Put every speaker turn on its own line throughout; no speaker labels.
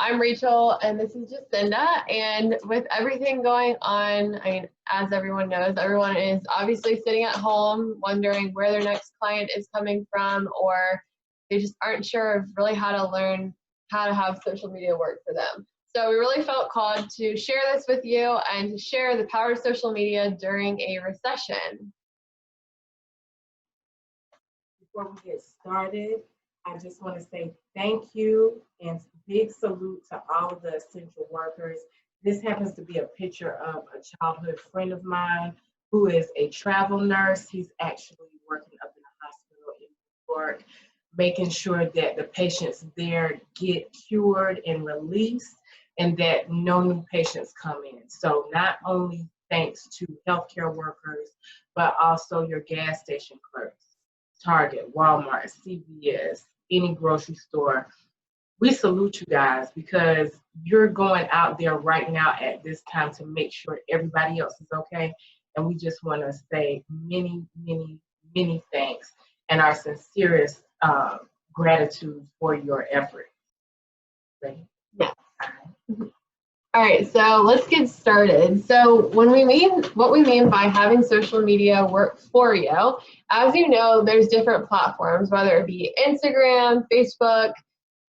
I'm Rachel, and this is Jacinda. And with everything going on, I mean, as everyone knows, everyone is obviously sitting at home wondering where their next client is coming from, or they just aren't sure of really how to learn how to have social media work for them. So we really felt called to share this with you and to share the power of social media during a recession.
Before we get started, I just want to say thank you and big salute to all of the essential workers. This happens to be a picture of a childhood friend of mine who is a travel nurse. He's actually working up in a hospital in New York, making sure that the patients there get cured and released and that no new patients come in. So not only thanks to healthcare workers, but also your gas station clerks, Target, Walmart, CVS, any grocery store. We salute you guys because you're going out there right now at this time to make sure everybody else is okay. And we just want to say many, many, many thanks and our sincerest gratitude for your effort. Ready?
Yeah. All right, so let's get started. So what we mean by having social media work for you, as you know, there's different platforms, whether it be Instagram, Facebook,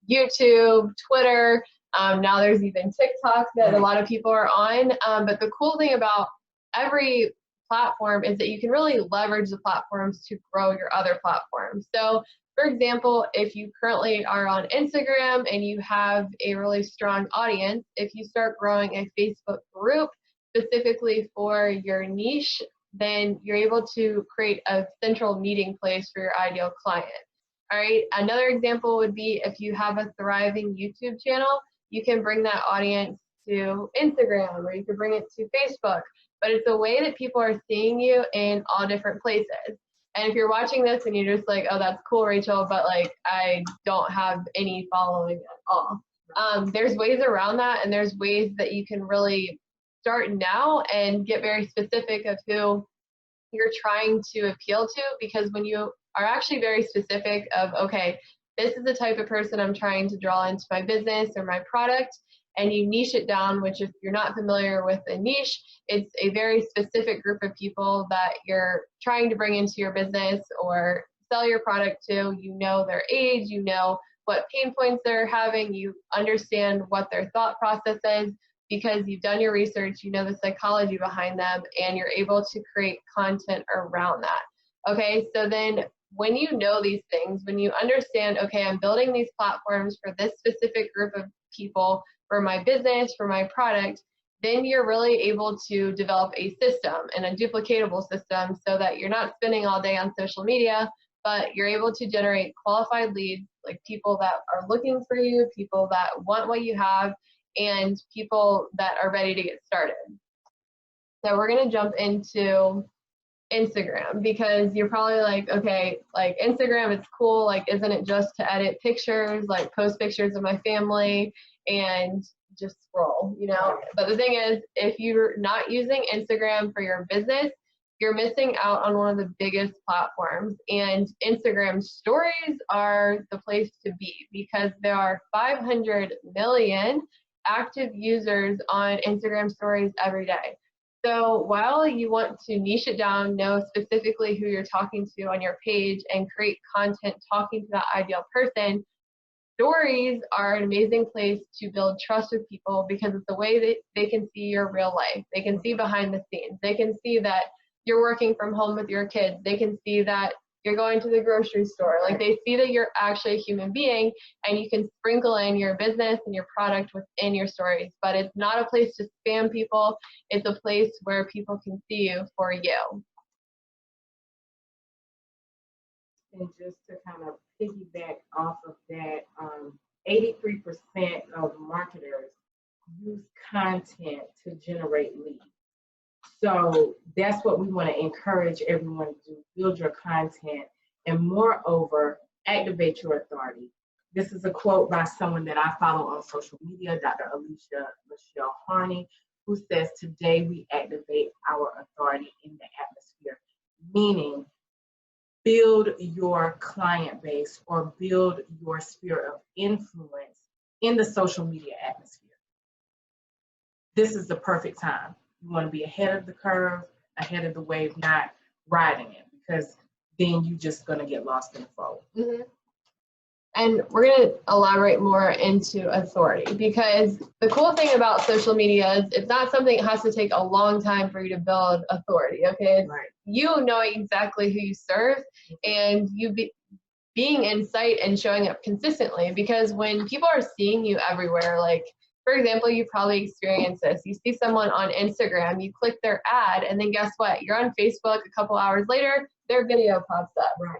YouTube, Twitter. Now there's even TikTok that a lot of people are on. But the cool thing about every platform is that you can really leverage the platforms to grow your other platforms. So for example, if you currently are on Instagram and you have a really strong audience, if you start growing a Facebook group specifically for your niche, then you're able to create a central meeting place for your ideal client. All right, another example would be if you have a thriving YouTube channel, you can bring that audience to Instagram or you can bring it to Facebook, but it's a way that people are seeing you in all different places. And if you're watching this and you're just like, oh, that's cool, Rachel, but like I don't have any following at all. There's ways around that, and there's ways that you can really start now and get very specific of who you're trying to appeal to, because when you are actually very specific of, okay, this is the type of person I'm trying to draw into my business or my product, and you niche it down, which if you're not familiar with a niche, it's a very specific group of people that you're trying to bring into your business or sell your product to. You know their age, you know what pain points they're having, you understand what their thought process is because you've done your research, you know the psychology behind them, and you're able to create content around that. Okay, so then when you know these things, when you understand, okay, I'm building these platforms for this specific group of people, for my business, for my product, then you're really able to develop a system and a duplicatable system so that you're not spending all day on social media, but you're able to generate qualified leads, like people that are looking for you, people that want what you have, and people that are ready to get started. So we're gonna jump into Instagram, because you're probably like, okay, like Instagram, it's cool, like isn't it just to edit pictures, like post pictures of my family and just scroll, you know? But the thing is, if you're not using Instagram for your business, you're missing out on one of the biggest platforms. And Instagram stories are the place to be, because there are 500 million active users on Instagram stories every day. So while you want to niche it down, know specifically who you're talking to on your page and create content talking to that ideal person, stories are an amazing place to build trust with people, because it's the way that they can see your real life. They can see behind the scenes. They can see that you're working from home with your kids. They can see that you're going to the grocery store. Like they see that you're actually a human being, and you can sprinkle in your business and your product within your stories. But it's not a place to spam people. It's a place where people can see you for you.
And just to kind of piggyback off of that, 83% of marketers use content to generate leads. So that's what we want to encourage everyone to do: build your content, and moreover, activate your authority. This is a quote by someone that I follow on social media, Dr. Alicia Michelle Harney, who says, "Today we activate our authority in the atmosphere," meaning build your client base or build your sphere of influence in the social media atmosphere. This is the perfect time. You want to be ahead of the curve, ahead of the wave, not riding it, because then you're just going to get lost in the fold.
Mm-hmm. And we're going to elaborate more into authority, because the cool thing about social media is it's not something that has to take a long time for you to build authority, okay? It's
Right.
you knowing exactly who you serve and you being in sight and showing up consistently, because when people are seeing you everywhere, like, for example, you probably experienced this. You see someone on Instagram, you click their ad, and then guess what? You're on Facebook a couple hours later, their video pops up.
Right.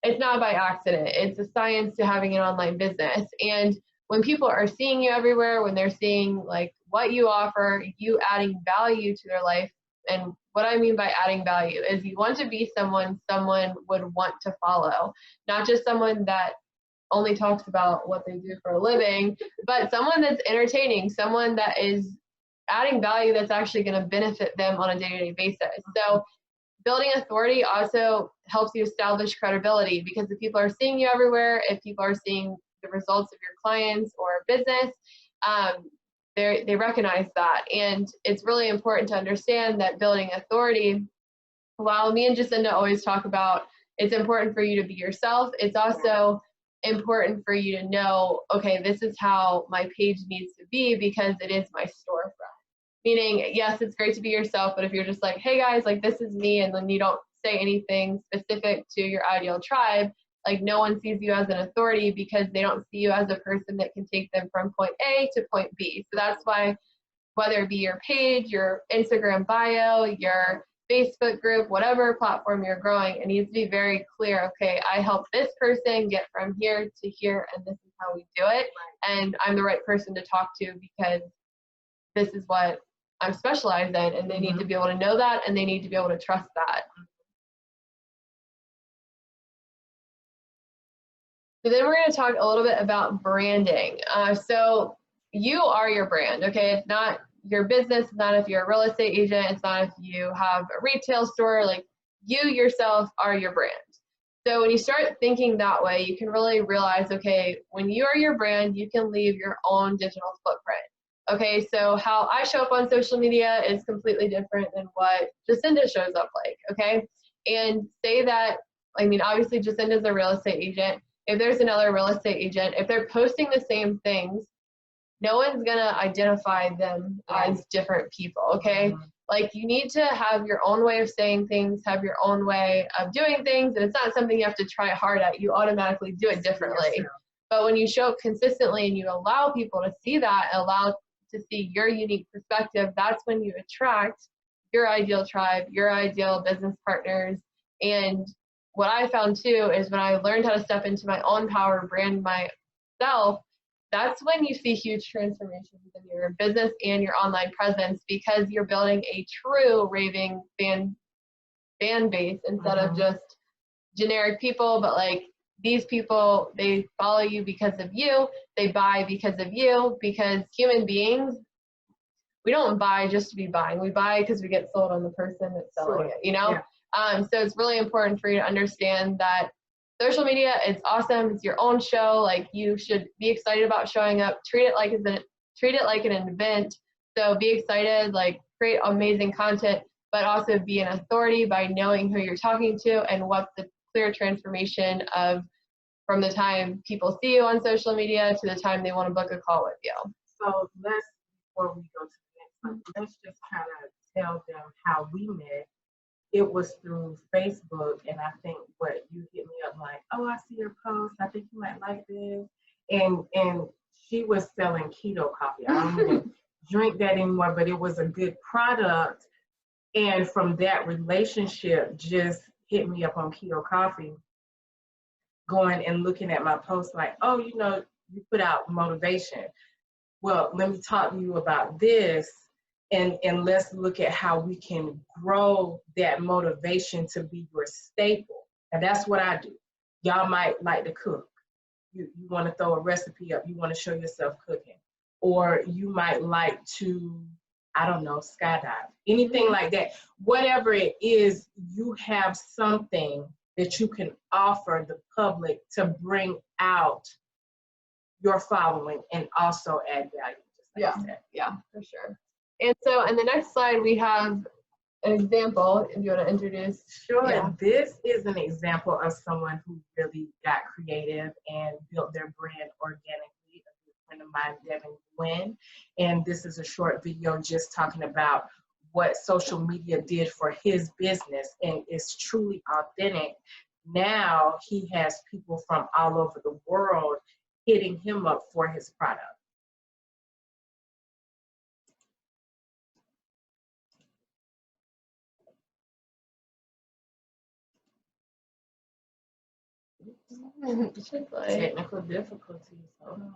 It's not by accident. It's a science to having an online business. And when people are seeing you everywhere, when they're seeing like what you offer, you adding value to their life. And what I mean by adding value is you want to be someone would want to follow, not just someone that only talks about what they do for a living, but someone that's entertaining, someone that is adding value that's actually going to benefit them on a day-to-day basis. So building authority also helps you establish credibility, because if people are seeing you everywhere, if people are seeing the results of your clients or business, they recognize that. And it's really important to understand that building authority, while me and Jacinda always talk about it's important for you to be yourself, it's also important for you to know, okay, this is how my page needs to be because it is my storefront. Meaning, yes, it's great to be yourself, but if you're just like, hey guys, like this is me, and then you don't say anything specific to your ideal tribe, like no one sees you as an authority because they don't see you as a person that can take them from point A to point B. So that's why, whether it be your page, your Instagram bio, your Facebook group, whatever platform you're growing, it needs to be very clear, okay, I help this person get from here to here, and this is how we do it. And I'm the right person to talk to because this is what I'm specialized in, and they need to be able to know that, and they need to be able to trust that. So then we're going to talk a little bit about branding. So you are your brand, okay? It's not your business, it's not if you're a real estate agent, it's not if you have a retail store, like you yourself are your brand. So when you start thinking that way, you can really realize, okay, when you are your brand, you can leave your own digital footprint. Okay, so how I show up on social media is completely different than what Jacinda shows up like, okay? And say that, I mean, obviously Jacinda's a real estate agent. If there's another real estate agent, if they're posting the same things, no one's gonna identify them as different people, okay? Like you need to have your own way of saying things, have your own way of doing things, and it's not something you have to try hard at. You automatically do it differently. But when you show up consistently and you allow people to see that, allow to see your unique perspective, that's when you attract your ideal tribe, your ideal business partners. And what I found too is when I learned how to step into my own power, brand myself, that's when you see huge transformations in your business and your online presence, because you're building a true raving fan base instead of just generic people, but like these people, they follow you because of you, they buy because of you, because human beings, we don't buy just to be buying. We buy because we get sold on the person that's selling it, you know? Yeah. So it's really important for you to understand that social media, it's awesome. It's your own show. Like you should be excited about showing up, treat it like an event. So be excited, like create amazing content, but also be an authority by knowing who you're talking to and what's the clear transformation of from the time people see you on social media to the time they want to book a call with you.
So before we go to the next one, let's just kind of tell them how we met. It was through Facebook, and I think what you hit me up like, oh, I see your post, I think you might like this. And she was selling keto coffee. I don't even drink that anymore, but it was a good product. And from that relationship, just hit me up on keto coffee, going and looking at my post like, oh, you know, you put out motivation. Well, let me talk to you about this, and let's look at how we can grow that motivation to be your staple. And that's what I do. Y'all might like to cook. You want to throw a recipe up. You want to show yourself cooking. Or you might like to, I don't know, skydive, anything like that. Whatever it is, you have something that you can offer the public to bring out your following and also add value. Just like
Yeah,
you said.
yeah, for sure. And so in the next slide, we have an example, if you want to introduce.
Sure.
Yeah.
This is an example of someone who really got creative and built their brand organically. A good friend of mine, Devin Gwynn. And this is a short video just talking about what social media did for his business, and it's truly authentic. Now he has people from all over the world hitting him up for his product. Technical difficulties. Hold on.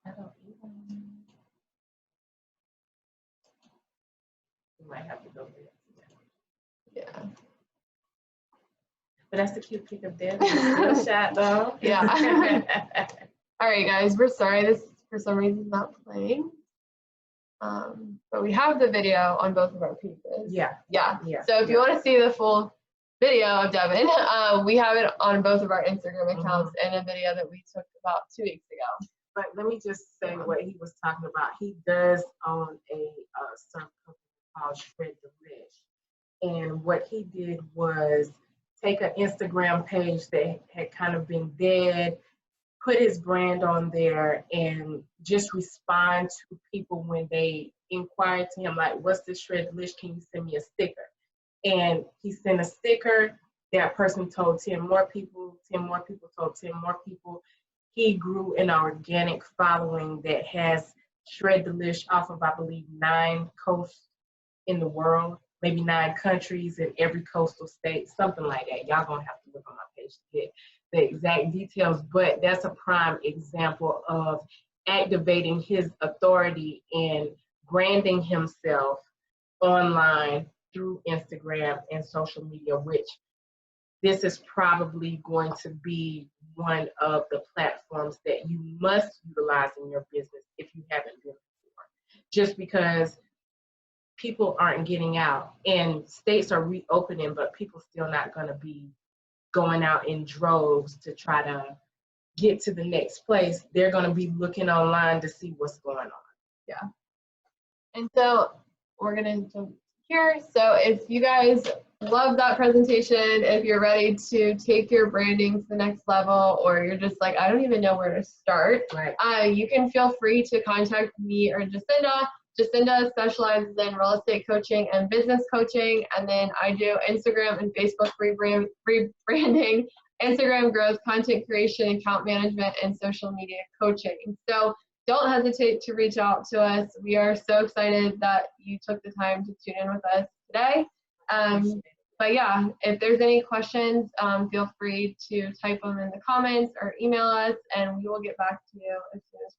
I don't even. You might have to go there.
Yeah.
But that's a cute pic of Devin. Still shot though.
Yeah. All right, guys, we're sorry this for some reason is not playing. But we have the video on both of our pieces.
Yeah.
Yeah.
Yeah.
So if you want to see the full video of Devin, we have it on both of our Instagram accounts and a video that we took about 2 weeks ago.
But let me just say what he was talking about. He does own a surf company called Shred the Lish. And what he did was take an Instagram page that had kind of been dead, put his brand on there, and just respond to people when they inquired to him, like, what's this Shred the Lish? Can you send me a sticker? And he sent a sticker. That person told 10 more people, 10 more people told 10 more people. He grew an organic following that has Shred the Lish off of, I believe, 9 coasts in the world, maybe 9 countries in every coastal state, something like that. Y'all gonna have to look on my page to get the exact details, but that's a prime example of activating his authority and branding himself online through Instagram and social media, which this is probably going to be one of the platforms that you must utilize in your business if you haven't been before. Just because people aren't getting out and states are reopening, but people still not going to be going out in droves to try to get to the next place. They're going to be looking online to see what's going on.
Yeah. And so we're going to jump here. So if you guys love that presentation, if you're ready to take your branding to the next level, or you're just like, I don't even know where to start,
right.
You can feel free to contact me or Jacinda. Jacinda specializes in real estate coaching and business coaching, and then I do Instagram and Facebook rebranding, Instagram growth, content creation, account management, and social media coaching. So don't hesitate to reach out to us. We are so excited that you took the time to tune in with us today. But yeah, if there's any questions, feel free to type them in the comments or email us, and we will get back to you as soon as